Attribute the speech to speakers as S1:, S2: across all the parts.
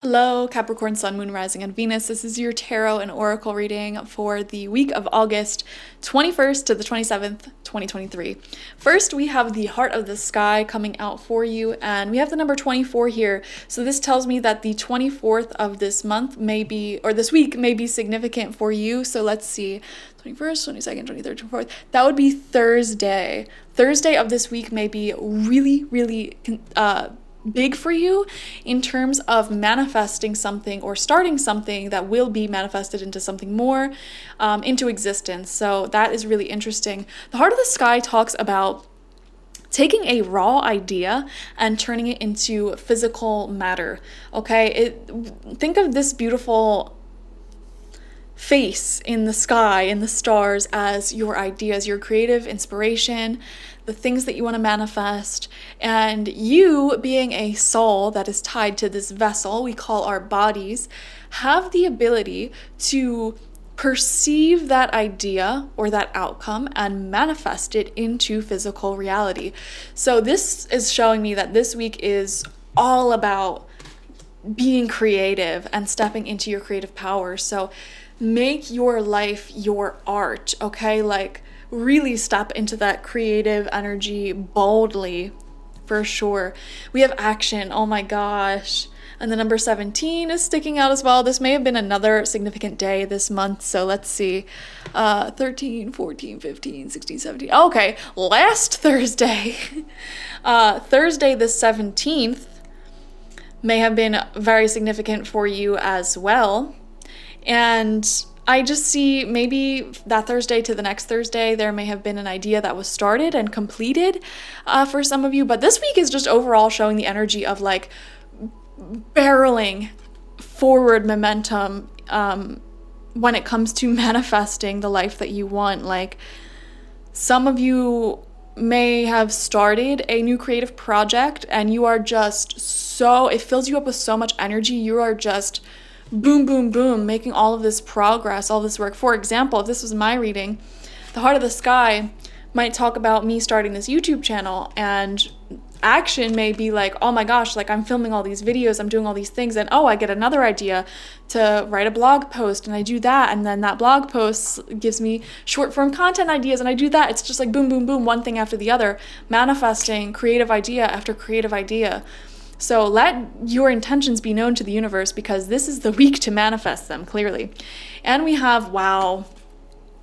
S1: Hello, Capricorn, Sun, Moon, Rising, and Venus. This is your tarot and oracle reading for the week of August 21st to the 27th, 2023. First, we have the Heart of the Sky coming out for you, and we have the number 24 here. So this tells me that the 24th of this month may be, or this week may be significant for you. So let's see, 21st, 22nd, 23rd, 24th. That would be Thursday. Thursday of this week may be really big for you in terms of manifesting something or starting something that will be manifested into something more, into existence. So that is really interesting. The Heart of the Sky talks about taking a raw idea and turning it into physical matter. Okay, think of this beautiful face in the sky, in the stars, as your ideas, your creative inspiration, the things that you want to manifest, and you being a soul that is tied to this vessel we call our bodies, have the ability to perceive that idea or that outcome and manifest it into physical reality. So this is showing me that this week is all about being creative and stepping into your creative power. So make your life your art, okay? Like, really step into that creative energy boldly, for sure. We have action, oh my gosh. And the number 17 is sticking out as well. This may have been another significant day this month. So let's see, 13, 14, 15, 16, 17. Okay, last Thursday, Thursday the 17th may have been very significant for you as well. And I just see maybe that Thursday to the next Thursday, there may have been an idea that was started and completed for some of you. But this week is just overall showing the energy of like barreling forward momentum when it comes to manifesting the life that you want. Like, some of you may have started a new creative project and you are just so, it fills you up with so much energy. You are just boom, boom, boom, making all of this progress, all this work. For example, if this was my reading, the Heart of the Sky might talk about me starting this YouTube channel, and action may be like, oh my gosh, like I'm filming all these videos, I'm doing all these things, and oh, I get another idea to write a blog post, and I do that, and then that blog post gives me short form content ideas, and I do that. It's just like boom, boom, boom, one thing after the other, manifesting creative idea after creative idea. So let your intentions be known to the universe, because this is the week to manifest them, clearly. And we have, wow,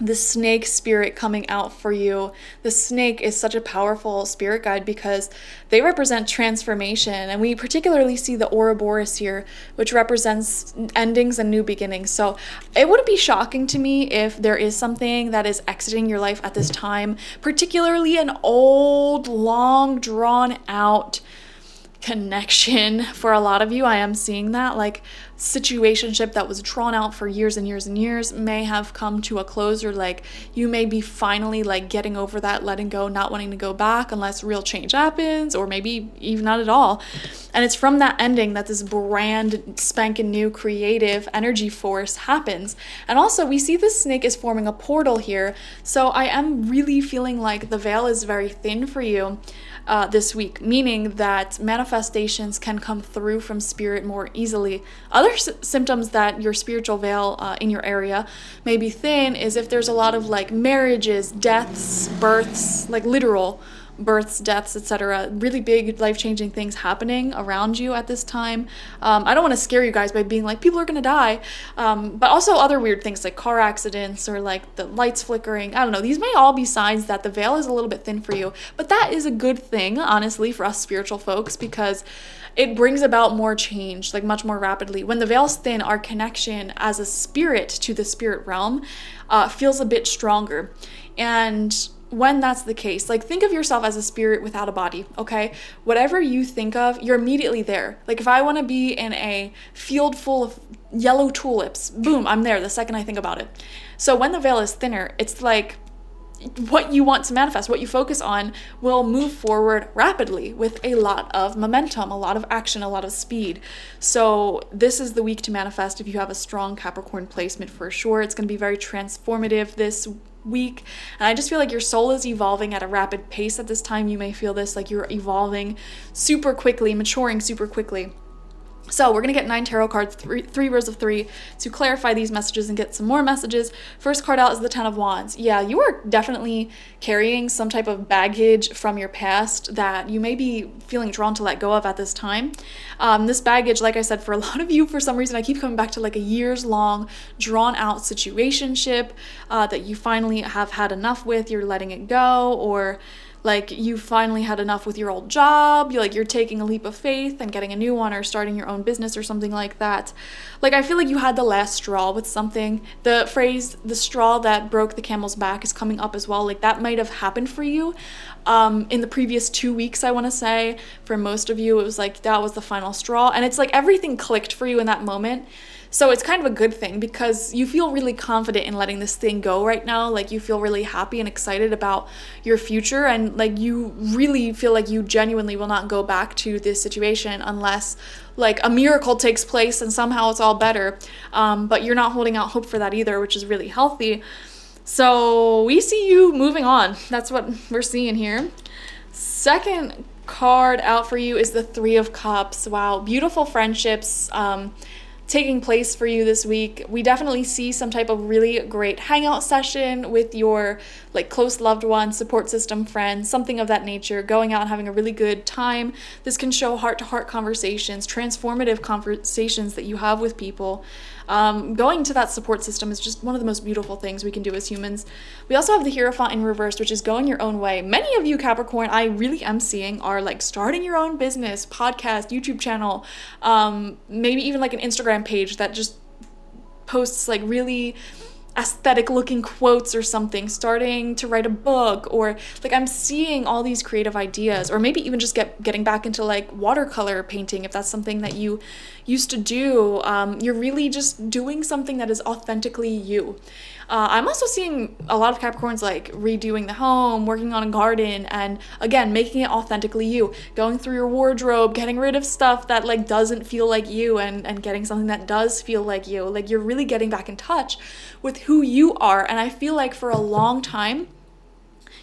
S1: the snake spirit coming out for you. The snake is such a powerful spirit guide because they represent transformation. And we particularly see the Ouroboros here, which represents endings and new beginnings. So it wouldn't be shocking to me if there is something that is exiting your life at this time, particularly an old, long, drawn out connection. For a lot of you, I am seeing that, like, situationship that was drawn out for years and years and years may have come to a close, or like you may be finally like getting over that, letting go, not wanting to go back unless real change happens, or maybe even not at all. And it's from that ending that this brand spanking new creative energy force happens. And also we see this snake is forming a portal here, so I am really feeling like the veil is very thin for you this week, meaning that manifestations can come through from spirit more easily. Other symptoms that your spiritual veil in your area may be thin is if there's a lot of like marriages, deaths, births, like literal births, deaths, etc. Really big life-changing things happening around you at this time. I don't want to scare you guys by being like, people are going to die, but also other weird things like car accidents or like the lights flickering. I don't know. These may all be signs that the veil is a little bit thin for you, but that is a good thing, honestly, for us spiritual folks, because it brings about more change, like much more rapidly. When the veil's thin, our connection as a spirit to the spirit realm feels a bit stronger. And when that's the case, like, think of yourself as a spirit without a body, okay? Whatever you think of, you're immediately there. Like, if I want to be in a field full of yellow tulips, boom, I'm there the second I think about it. So when the veil is thinner, it's like what you want to manifest, what you focus on, will move forward rapidly with a lot of momentum, a lot of action, a lot of speed. So this is the week to manifest if you have a strong Capricorn placement, for sure. It's going to be very transformative this week, and I just feel like your soul is evolving at a rapid pace at this time. You may feel this, like you're evolving super quickly, maturing super quickly. So we're going to get 9 tarot cards, three rows of 3 to clarify these messages and get some more messages. First card out is the 10 of Wands. Yeah, you are definitely carrying some type of baggage from your past that you may be feeling drawn to let go of at this time. This baggage, like I said, for a lot of you, for some reason, I keep coming back to like a years-long, drawn-out situationship that you finally have had enough with. You're letting it go, or like you finally had enough with your old job, you're taking a leap of faith and getting a new one or starting your own business or something like that. Like I feel like you had the last straw with something. The phrase, the straw that broke the camel's back, is coming up as well. Like that might have happened for you in the previous 2 weeks, I want to say. For most of you, it was like that was the final straw. And it's like everything clicked for you in that moment. So it's kind of a good thing because you feel really confident in letting this thing go right now. Like you feel really happy and excited about your future, and like you really feel like you genuinely will not go back to this situation unless like a miracle takes place and somehow it's all better. But you're not holding out hope for that either, which is really healthy. So we see you moving on. That's what we're seeing here. Second card out for you is the 3 of Cups. Wow, beautiful friendships taking place for you this week. We definitely see some type of really great hangout session with your like close loved ones, support system, friends, something of that nature, going out and having a really good time. This can show heart-to-heart conversations, transformative conversations that you have with people. Going to that support system is just one of the most beautiful things we can do as humans. We also have the Hierophant in reverse, which is going your own way. Many of you, Capricorn, I really am seeing are like starting your own business, podcast, YouTube channel, maybe even like an Instagram page that just posts like really aesthetic looking quotes or something, starting to write a book, or like I'm seeing all these creative ideas, or maybe even just getting back into like watercolor painting if that's something that you used to do. You're really just doing something that is authentically you. I'm also seeing a lot of Capricorns like redoing the home, working on a garden, and again, making it authentically you, going through your wardrobe, getting rid of stuff that like doesn't feel like you, and getting something that does feel like you. Like you're really getting back in touch with who you are. And I feel like for a long time,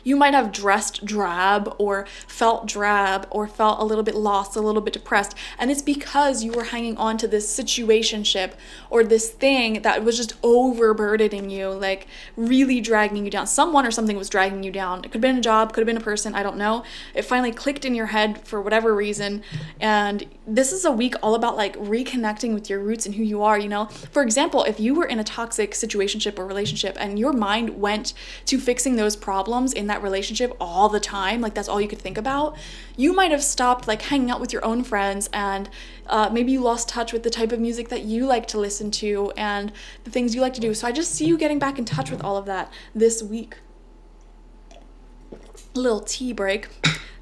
S1: you might have dressed drab or felt a little bit lost, a little bit depressed. And it's because you were hanging on to this situationship or this thing that was just overburdening you, like really dragging you down. Someone or something was dragging you down. It could have been a job, could have been a person, I don't know. It finally clicked in your head for whatever reason. And this is a week all about like reconnecting with your roots and who you are, you know? For example, if you were in a toxic situationship or relationship and your mind went to fixing those problems in that relationship all the time, like that's all you could think about, you might have stopped like hanging out with your own friends, and maybe you lost touch with the type of music that you like to listen to and the things you like to do. So I just see you getting back in touch with all of that this week. A little tea break.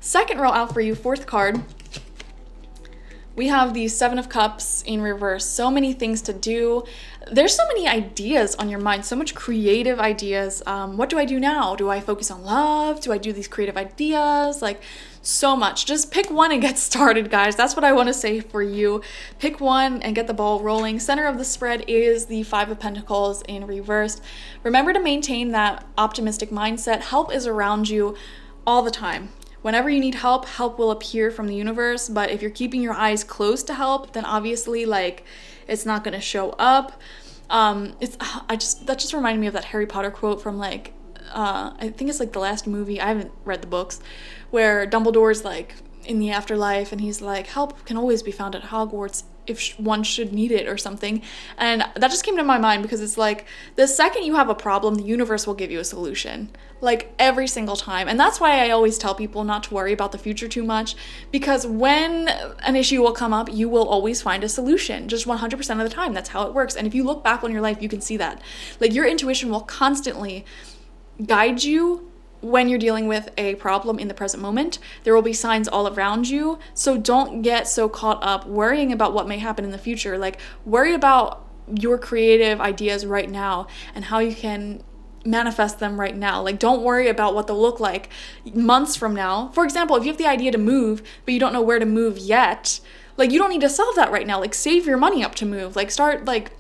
S1: Second row out for you, fourth card. We have the 7 of Cups in reverse. So many things to do. There's so many ideas on your mind, so much creative ideas. What do I do now? Do I focus on love? Do I do these creative ideas? Like so much. Just pick one and get started, guys. That's what I want to say for you. Pick one and get the ball rolling. Center of the spread is the 5 of Pentacles in reverse. Remember to maintain that optimistic mindset. Help is around you all the time. Whenever you need help, help will appear from the universe. But if you're keeping your eyes closed to help, then obviously like it's not gonna show up. That just reminded me of that Harry Potter quote from like I think it's like the last movie. I haven't read the books, where Dumbledore's like in the afterlife and he's like, help can always be found at Hogwarts if one should need it or something. And that just came to my mind because it's like the second you have a problem, the universe will give you a solution, like every single time. And that's why I always tell people not to worry about the future too much, because when an issue will come up, you will always find a solution, just 100% of the time. That's how it works. And if you look back on your life, you can see that like your intuition will constantly guide you. When you're dealing with a problem in the present moment, there will be signs all around you. So don't get so caught up worrying about what may happen in the future. Like worry about your creative ideas right now and how you can manifest them right now. Like don't worry about what they'll look like months from now. For example, if you have the idea to move, but you don't know where to move yet, like you don't need to solve that right now. Like save your money up to move. Like start like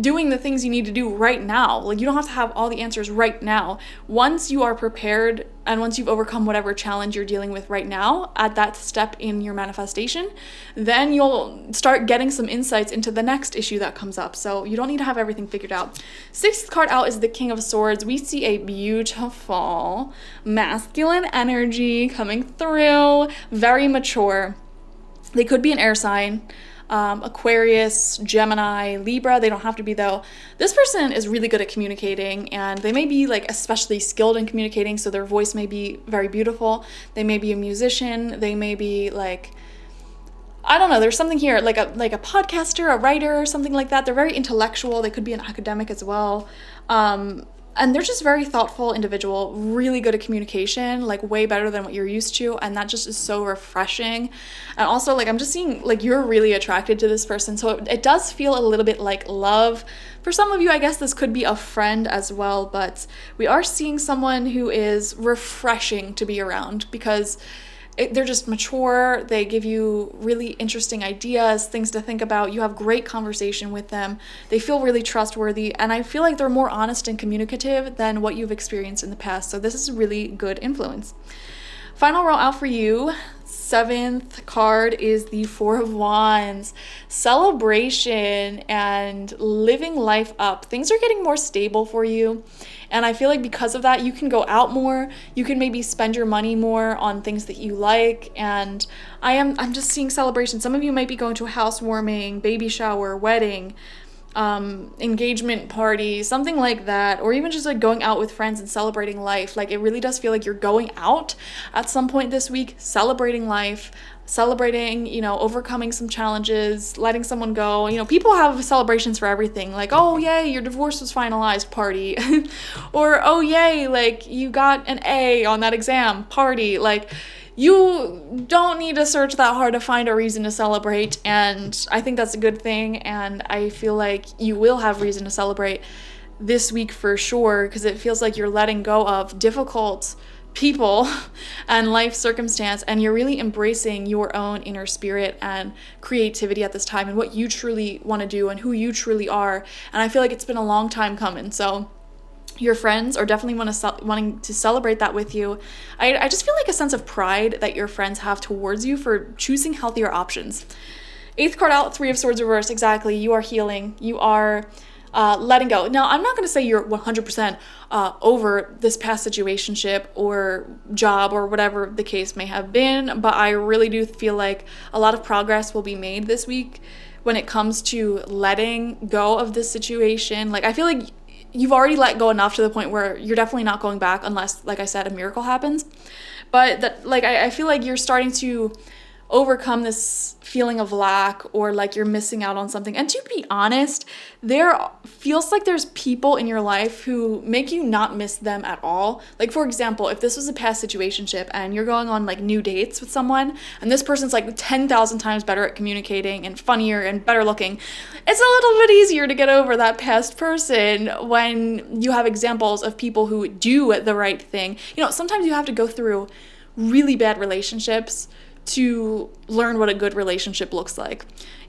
S1: doing the things you need to do right now. Like, you don't have to have all the answers right now. Once you are prepared and once you've overcome whatever challenge you're dealing with right now at that step in your manifestation, then you'll start getting some insights into the next issue that comes up. So you don't need to have everything figured out. Sixth card out is the King of Swords. We see a beautiful masculine energy coming through, very mature. They could be an air sign. Aquarius, Gemini, Libra. They don't have to be, though. This person is really good at communicating, and they may be like especially skilled in communicating, so their voice may be very beautiful. They may be a musician. They may be like, I don't know, there's something here, like a podcaster, a writer, something like that. They're very intellectual. They could be an academic as well. And they're just very thoughtful individual, really good at communication, like way better than what you're used to. And that just is so refreshing. And also, like, I'm just seeing, like, you're really attracted to this person. So it does feel a little bit like love. For some of you, I guess this could be a friend as well. But we are seeing someone who is refreshing to be around because they're just mature. They give you really interesting ideas, things to think about. You have great conversation with them. They feel really trustworthy. And I feel like they're more honest and communicative than what you've experienced in the past. So this is a really good influence. Final roll out for you. Seventh card is the Four of Wands. Celebration and living life up. Things are getting more stable for you. And I feel like because of that, you can go out more. You can maybe spend your money more on things that you like. And I'm just seeing celebration. Some of you might be going to a housewarming, baby shower, wedding, engagement party, something like that, or even just like going out with friends and celebrating life. Like, it really does feel like you're going out at some point this week, celebrating life, celebrating, overcoming some challenges, letting someone go. People have celebrations for everything, like, oh yay, your divorce was finalized, party. Or, oh yay, like, you got an A on that exam, party. Like, you don't need to search that hard to find a reason to celebrate, and I think that's a good thing, and I feel like you will have reason to celebrate this week for sure, because it feels like you're letting go of difficult people and life circumstance, and you're really embracing your own inner spirit and creativity at this time and what you truly want to do and who you truly are. And I feel like it's been a long time coming, so your friends are definitely wanting to celebrate that with you. I just feel like a sense of pride that your friends have towards you for choosing healthier options. Eighth card out, Three of Swords reversed. Exactly. You are healing. You are letting go. Now, I'm not going to say you're 100% over this past situationship or job or whatever the case may have been, but I really do feel like a lot of progress will be made this week when it comes to letting go of this situation. Like, I feel like you've already let go enough to the point where you're definitely not going back unless, like I said, a miracle happens. But that, like, I feel like you're starting to overcome this feeling of lack, or like you're missing out on something. And to be honest, there feels like there's people in your life who make you not miss them at all. Like, for example, if this was a past situationship and you're going on like new dates with someone and this person's like 10,000 times better at communicating and funnier and better looking, it's a little bit easier to get over that past person when you have examples of people who do the right thing. Sometimes you have to go through really bad relationships to learn what a good relationship looks like.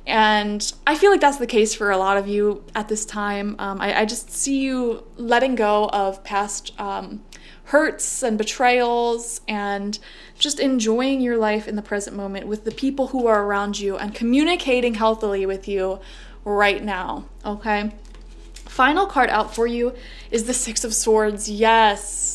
S1: And I feel like that's the case for a lot of you at this time. I just see you letting go of past hurts and betrayals and just enjoying your life in the present moment with the people who are around you and communicating healthily with you right now, okay? Final card out for you is the Six of Swords. Yes.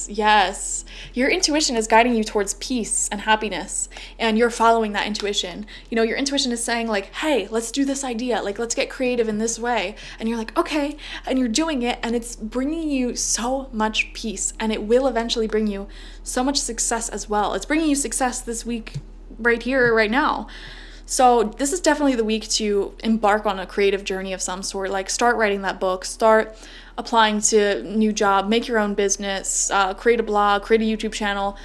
S1: Your intuition is guiding you towards peace and happiness, and you're following that intuition. Your intuition is saying like, hey, let's do this idea. Like, let's get creative in this way. And you're like, okay. And you're doing it, and it's bringing you so much peace, and it will eventually bring you so much success as well. It's bringing you success this week, right here, right now. So this is definitely the week to embark on a creative journey of some sort. Like, start writing that book, start applying to a new job, make your own business, create a blog, create a YouTube channel.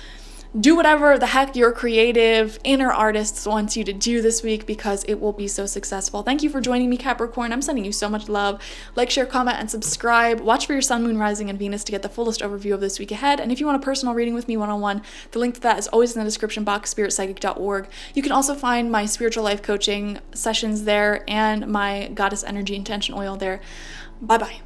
S1: Do whatever the heck your creative inner artist wants you to do this week, because it will be so successful. Thank you for joining me, Capricorn. I'm sending you so much love. Like, share, comment, and subscribe. Watch for your sun, moon, rising, and Venus to get the fullest overview of this week ahead. And if you want a personal reading with me one-on-one, the link to that is always in the description box, spiritpsychic.org. You can also find my spiritual life coaching sessions there and my goddess energy intention oil there. Bye bye.